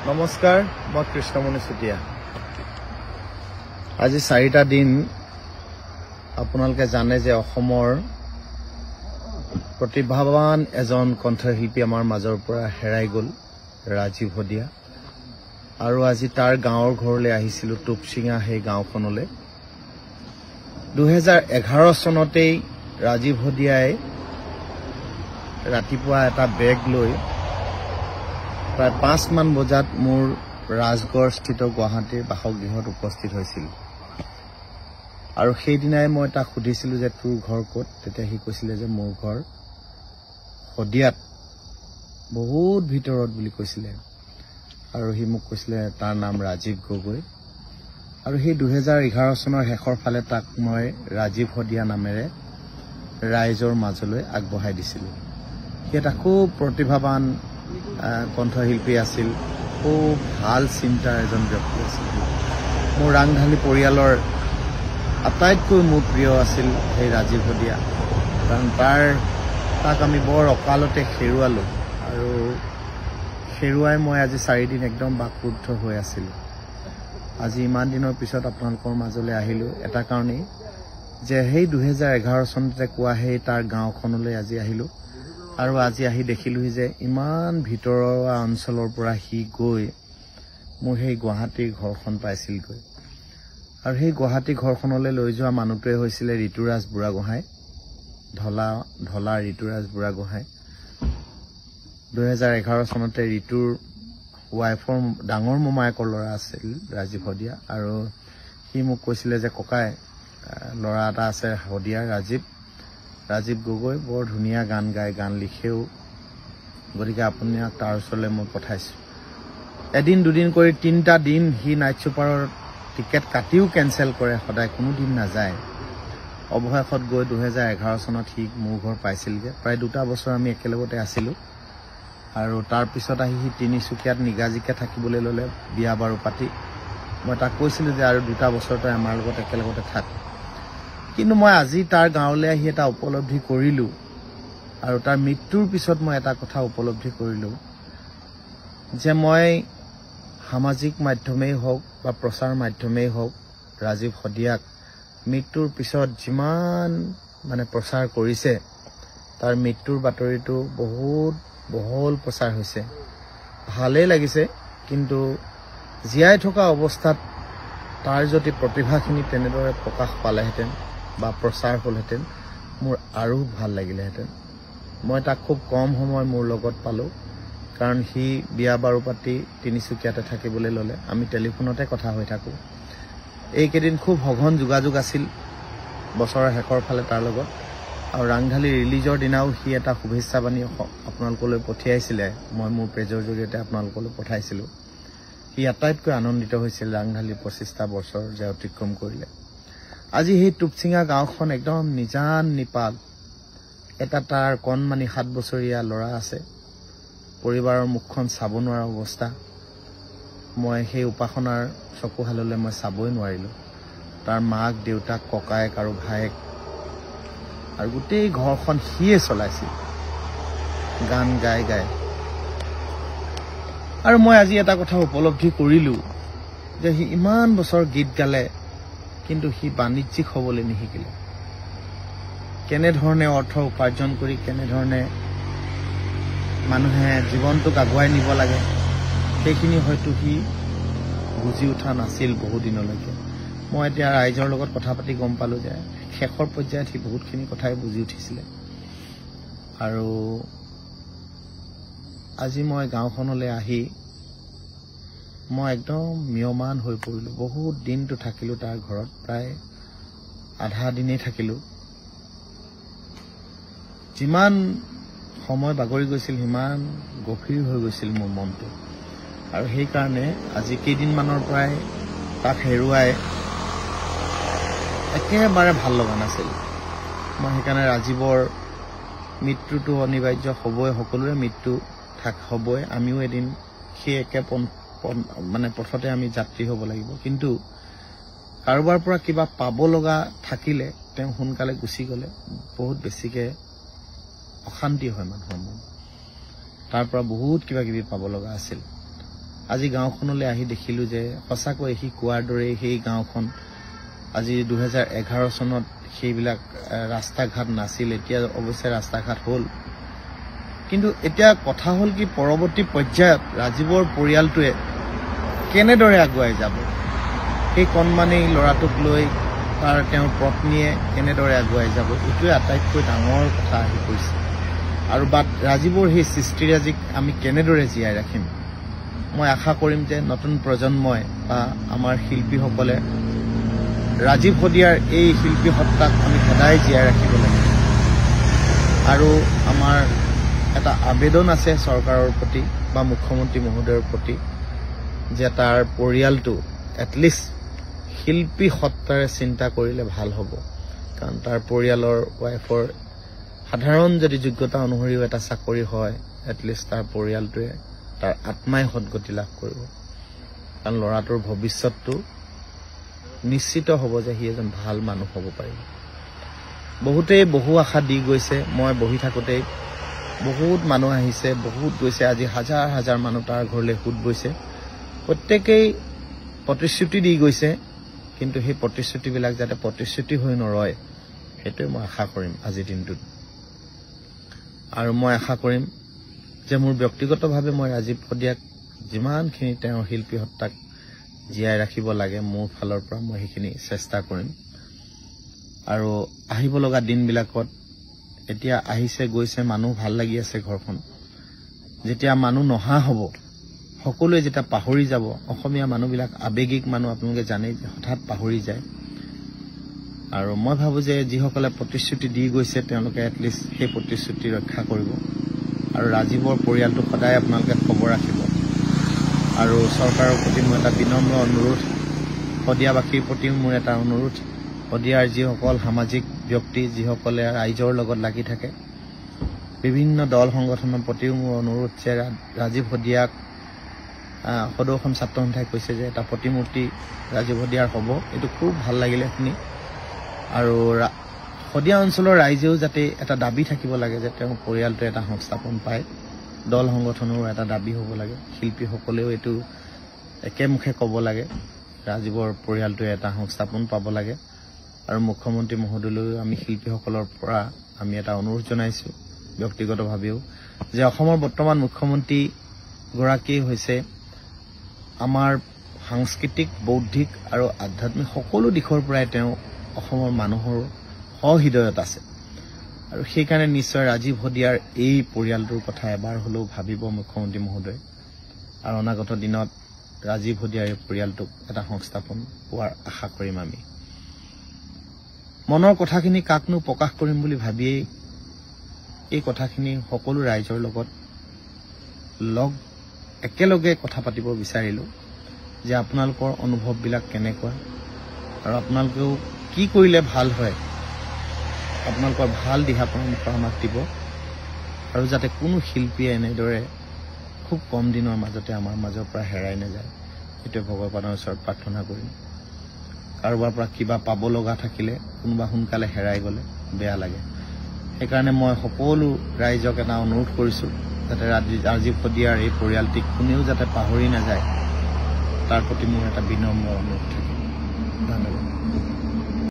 নমস্কাৰ, মই কৃষ্ণমণি চুতীয়া। আজি 4টা দিন আপোনালোকে জানে যে অসমৰ প্ৰতিভাৱান এজন কণ্ঠশিল্পী আমাৰ মাজৰ পৰা হেৰাই গ'ল, ৰাজীৱ হদিয়া। আৰু আজি তাৰ গাঁৱৰ ঘৰলৈ আহিছিলোঁ, টুপচিঙা সেই গাঁওখনলৈ। 2011 চনতেই ৰাজীৱ হদিয়াই ৰাতিপুৱা এটা বেগ লৈ প্ৰায় 5 মান বজাত মোৰ ৰাজগড় স্থিত গুৱাহাটীৰ বাসগৃহত উপস্থিত হৈছিল। আৰু সেইদিনাই মই তাক সুধিছিলোঁ যে তোৰ ঘৰ ক'ত। তেতিয়া সি কৈছিলে যে মোৰ ঘৰ হদিয়াত, বহুত ভিতৰত বুলি কৈছিলে। আৰু সি মোক কৈছিলে তাৰ নাম ৰাজীৱ গগৈ। আৰু সেই 2011 চনৰ শেষৰ ফালে তাক মই ৰাজীৱ হদিয়া নামেৰে ৰাইজৰ মাজলৈ আগবঢ়াই দিছিলোঁ। সি এটা খুব প্ৰতিভাৱান কণ্ঠশিল্পী আছিল, খুব ভাল চিন্তাৰ এজন ব্যক্তি আছিল। মোৰ ৰাংঢালী পৰিয়ালৰ আটাইতকৈ মোৰ প্ৰিয় আছিল সেই ৰাজীৱ হদিয়া, কাৰণ তাক আমি বৰ অকালতে হেৰুৱালোঁ। আৰু হেৰুৱাই মই আজি 4 দিন একদম বাকৰুদ্ধ হৈ আছিলোঁ। আজি ইমান দিনৰ পিছত আপোনালোকৰ মাজলৈ আহিলোঁ এটা কাৰণেই যে সেই 2011 চনতে কোৱা সেই তাৰ গাঁওখনলৈ আজি আহিলোঁ। আৰু আজি আহি দেখিলোঁ যে ইমান ভিতৰুৱা অঞ্চলৰ পৰা সি গৈ মোৰ সেই গুৱাহাটীৰ ঘৰখন পাইছিলগৈ। আৰু সেই গুৱাহাটী ঘৰখনলৈ লৈ যোৱা মানুহটোৱে হৈছিলে ঋতুৰাজ বুঢ়াগোহাঁই, ঢলা ঋতুৰাজ বুঢ়াগোহাঁই। 2011 চনতে ঋতুৰ ৱাইফৰ ডাঙৰ মোমায়েকৰ ল'ৰা আছিল ৰাজীৱ হদিয়া। আৰু সি মোক কৈছিলে যে ককাই, ল'ৰা এটা আছে হদিয়া, ৰাজীৱ গগৈ, বৰ ধুনীয়া গান গায়, গান লিখেও, গতিকে আপোনাক তাৰ ওচৰলৈ মই পঠাইছোঁ। এদিন দুদিন কৰি 3টা দিন সি নাইট ছুপাৰৰ টিকেট কাটিও কেঞ্চেল কৰে, সদায় কোনো দিন নাযায়। অৱশেষত গৈ 2011 চনত সি মোৰ ঘৰ পাইছিলগৈ। প্ৰায় 2টা বছৰ আমি একেলগতে আছিলোঁ। আৰু তাৰপিছত আহি সি তিনিচুকীয়াত নিগাজিকে থাকিবলৈ ল'লে, বিয়া বাৰু পাতি। মই তাক কৈছিলোঁ যে আৰু 2টা বছৰ তই আমাৰ লগত একেলগতে থাক। কিন্তু মই আজি তাৰ গাঁৱলৈ আহি এটা উপলব্ধি কৰিলোঁ, আৰু তাৰ মৃত্যুৰ পিছত মই এটা কথা উপলব্ধি কৰিলোঁ যে মই সামাজিক মাধ্যমেই হওক বা প্ৰচাৰ মাধ্যমেই হওক ৰাজীৱ হদিয়াক মৃত্যুৰ পিছত যিমান প্ৰচাৰ কৰিছে, তাৰ মৃত্যুৰ বাতৰিটো বহুত বহল প্ৰচাৰ হৈছে। ভালেই লাগিছে, কিন্তু জীয়াই থকা অৱস্থাত তাৰ যদি প্ৰতিভাখিনি তেনেদৰে প্ৰকাশ পালেহেঁতেন বা প্ৰচাৰ হ'লহেঁতেন, মোৰ আৰু ভাল লাগিলেহেঁতেন। মই তাক খুব কম সময় মোৰ লগত পালোঁ, কাৰণ সি বিয়া বাৰু পাতি তিনিচুকীয়াতে থাকিবলৈ ল'লে। আমি টেলিফোনতে কথা হৈ থাকোঁ। এইকেইদিন খুব সঘন যোগাযোগ আছিল বছৰৰ শেষৰ ফালে তাৰ লগত। আৰু ৰাংঢালী ৰিলিজৰ দিনাও সি এটা শুভেচ্ছা বাণী আপোনালোকলৈ পঠিয়াইছিলে, মই মোৰ পেজৰ জৰিয়তে আপোনালোকলৈ পঠাইছিলোঁ। সি আটাইতকৈ আনন্দিত হৈছিল ৰাংঢালী 25টা বছৰ যে অতিক্ৰম কৰিলে। আজি সেই টুপচিঙা গাঁওখন একদম নিজান নিপাল। এটা তাৰ কণমানি 7 বছৰীয়া ল'ৰা আছে, পৰিবাৰৰ মুখখন চাব নোৱাৰা অৱস্থা। মই সেই উপাসনাৰ চকুহাললৈ মই চাবই নোৱাৰিলোঁ। তাৰ মাক, দেউতাক, ককায়েক আৰু ভায়েক, আৰু গোটেই ঘৰখন সিয়ে চলাইছিল, গান গাই গাই। আৰু মই আজি এটা কথা উপলব্ধি কৰিলোঁ যে সি ইমান বছৰ গীত গালে, কিন্তু সি বাণিজ্যিক হ'বলৈ নিশিকিলে। কেনেধৰণে অৰ্থ উপাৰ্জন কৰি কেনেধৰণে মানুহে জীৱনটোক আগুৱাই নিব লাগে, সেইখিনি হয়তো সি বুজি উঠা নাছিল বহুদিনলৈকে। মই এতিয়া ৰাইজৰ লগত কথা পাতি গম পালোঁ যে শেষৰ পৰ্যায়ত সি বহুতখিনি কথাই বুজি উঠিছিলে। আৰু আজি মই গাঁওখনলৈ আহি মই একদম ম্ৰিয়মান হৈ পৰিলোঁ। বহুত দিনটো থাকিলোঁ তাৰ ঘৰত, প্ৰায় আধা দিনেই থাকিলোঁ। যিমান সময় বাগৰি গৈছিল সিমান গভীৰ হৈ গৈছিল মোৰ মনটো। আৰু সেইকাৰণে আজি কেইদিনমানৰ পৰাই তাক হেৰুৱাই একেবাৰে ভাল লগা নাছিল। মই সেইকাৰণে ৰাজীৱৰ মৃত্যুটো অনিবাৰ্য হ'বই, সকলোৰে মৃত্যু হ'বই। আমিও এদিন সেই একে পথতে আমি যাত্ৰী হ'ব লাগিব। কিন্তু কাৰোবাৰ পৰা কিবা পাব লগা থাকিলে তেওঁ সোনকালে গুচি গ'লে বহুত বেছিকৈ অশান্তি হয় মানুহৰ মন। তাৰ পৰা বহুত কিবা কিবি পাব লগা আছিল। আজি গাঁওখনলৈ আহি দেখিলোঁ যে সঁচাকৈ সি কোৱাৰ দৰেই সেই গাঁওখন আজি 2011 চনত সেইবিলাক ৰাস্তা ঘাট নাছিল, এতিয়া অৱশ্যে ৰাস্তা ঘাট হ'ল। কিন্তু এতিয়া কথা হ'ল কি পৰৱৰ্তী পৰ্যায়ত ৰাজীৱৰ পৰিয়ালটোৱে কেনেদৰে আগুৱাই যাব, সেই কণমানি ল'ৰাটোক লৈ তাৰ তেওঁৰ পত্নীয়ে কেনেদৰে আগুৱাই যাব, এইটোৱে আটাইতকৈ ডাঙৰ কথা আহি পৰিছে। আৰু ৰাজীৱৰ সেই সৃষ্টিৰাজিক আমি কেনেদৰে জীয়াই ৰাখিম। মই আশা কৰিম যে নতুন প্ৰজন্মই বা আমাৰ শিল্পীসকলে ৰাজীৱ শদিয়াৰ এই শিল্পী সত্তাক আমি সদায় জীয়াই ৰাখিব লাগিব। আৰু আমাৰ এটা আবেদন আছে চৰকাৰৰ প্ৰতি বা মুখ্যমন্ত্ৰী মহোদয়ৰ প্ৰতি যে তাৰ পৰিয়ালটো এটলিষ্ট শিল্পী সত্তাৰে চিন্তা কৰিলে ভাল হ'ব। কাৰণ তাৰ পৰিয়ালৰ ৱাইফৰ সাধাৰণ যদি যোগ্যতা অনুসৰিও এটা চাকৰি হয়, এটলিষ্ট তাৰ পৰিয়ালটোৱে তাৰ আত্মাই সদগতি লাভ কৰিব। কাৰণ ল'ৰাটোৰ ভৱিষ্যতটো নিশ্চিত হ'ব যে সি এজন ভাল মানুহ হ'ব পাৰিব। বহুতেই বহু আশা দি গৈছে, মই বহি থাকোঁতেই বহুত মানুহ আহিছে, বহুত গৈছে, আজি হাজাৰ হাজাৰ মানুহ তাৰ ঘৰলৈ সোঁত গৈছে। প্ৰত্যেকেই প্ৰতিশ্ৰুতি দি গৈছে, কিন্তু সেই প্ৰতিশ্ৰুতিবিলাক যাতে প্ৰতিশ্ৰুতি হৈ নৰয় সেইটোৱে মই আশা কৰিম আজিৰ দিনটোত। আৰু মই আশা কৰিম যে মোৰ ব্যক্তিগতভাৱে মই ৰাজীৱ শদিয়াক যিমানখিনি তেওঁৰ শিল্পী সত্তাক জীয়াই ৰাখিব লাগে মোৰ ফালৰ পৰা মই সেইখিনি চেষ্টা কৰিম। আৰু আহিব লগা দিনবিলাকত এতিয়া আহিছে গৈছে মানুহ ভাল লাগি আছে ঘৰখন, যেতিয়া মানুহ নহা হ'ব সকলোৱে যেতিয়া পাহৰি যাব, অসমীয়া মানুহবিলাক আৱেগিক মানুহ আপোনালোকে জানেই যে হঠাৎ পাহৰি যায়। আৰু মই ভাবোঁ যে যিসকলে প্ৰতিশ্ৰুতি দি গৈছে তেওঁলোকে এটলিষ্ট সেই প্ৰতিশ্ৰুতি ৰক্ষা কৰিব। আৰু ৰাজীৱৰ পৰিয়ালটো সদায় আপোনালোকে খবৰ ৰাখিব। আৰু চৰকাৰৰ প্ৰতি মোৰ এটা বিনম্ৰ অনুৰোধ, শদিয়াবাসীৰ প্ৰতিও মোৰ এটা অনুৰোধ, শদিয়াৰ যিসকল সামাজিক ব্যক্তি যিসকলে ৰাইজৰ লগত লাগি থাকে, বিভিন্ন দল সংগঠনৰ প্ৰতিও মোৰ অনুৰোধ যে ৰাজীৱ শদিয়াক সদৌ অসম ছাত্ৰ সন্থাই কৈছে যে এটা প্ৰতিমূৰ্তি ৰাজীৱ শদিয়াৰ হ'ব। এইটো খুব ভাল লাগিলে শুনি। আৰু শদিয়া অঞ্চলৰ ৰাইজেও যাতে এটা দাবী থাকিব লাগে যে তেওঁৰ পৰিয়ালটোৱে এটা সংস্থাপন পায়, দল সংগঠনৰো এটা দাবী হ'ব লাগে, শিল্পীসকলেও এইটো একেমুখে ক'ব লাগে ৰাজীৱৰ পৰিয়ালটোৱে এটা সংস্থাপন পাব লাগে। আৰু মুখ্যমন্ত্ৰী মহোদয়লৈও আমি শিল্পীসকলৰ পৰা আমি এটা অনুৰোধ জনাইছোঁ ব্যক্তিগতভাৱেও যে অসমৰ বৰ্তমান মুখ্যমন্ত্ৰীগৰাকী হৈছে আমাৰ সাংস্কৃতিক, বৌদ্ধিক আৰু আধ্যাত্মিক সকলো দিশৰ পৰাই তেওঁ অসমৰ মানুহৰ সহৃদয়ত আছে। আৰু সেইকাৰণে নিশ্চয় ৰাজীৱ শদিয়াৰ এই পৰিয়ালটোৰ কথা এবাৰ হ'লেও ভাবিব মুখ্যমন্ত্ৰী মহোদয়। আৰু অনাগত দিনত ৰাজীৱ শদিয়াৰ এই পৰিয়ালটোক এটা সংস্থাপন পোৱাৰ আশা কৰিম আমি। মনৰ কথাখিনি কাকনো প্ৰকাশ কৰিম বুলি ভাবিয়েই এই কথাখিনি সকলো ৰাইজৰ লগত একেলগে কথা পাতিব বিচাৰিলোঁ যে আপোনালোকৰ অনুভৱবিলাক কেনেকুৱা আৰু আপোনালোকেও কি কৰিলে ভাল হয়, আপোনালোকৰ ভাল দিহা পৰামৰ্শ আমাক দিব। আৰু যাতে কোনো শিল্পীয়ে এনেদৰে খুব কম দিনৰ মাজতে আমাৰ মাজৰ পৰা হেৰাই নাযায়, সেইটোৱে ভগৱানৰ ওচৰত প্ৰাৰ্থনা কৰিম। কাৰোবাৰ পৰা কিবা পাব লগা থাকিলে কোনোবা সোনকালে হেৰাই গ'লে বেয়া লাগে। সেইকাৰণে মই সকলো ৰাইজক এটা অনুৰোধ কৰিছোঁ যাতে ৰাজীৱ শদিয়াৰ এই পৰিয়ালটিক কোনেও যাতে পাহৰি নাযায়, তাৰ প্ৰতি মোৰ এটা বিনম্ৰ অনুৰোধ থাকিব। ধন্যবাদ।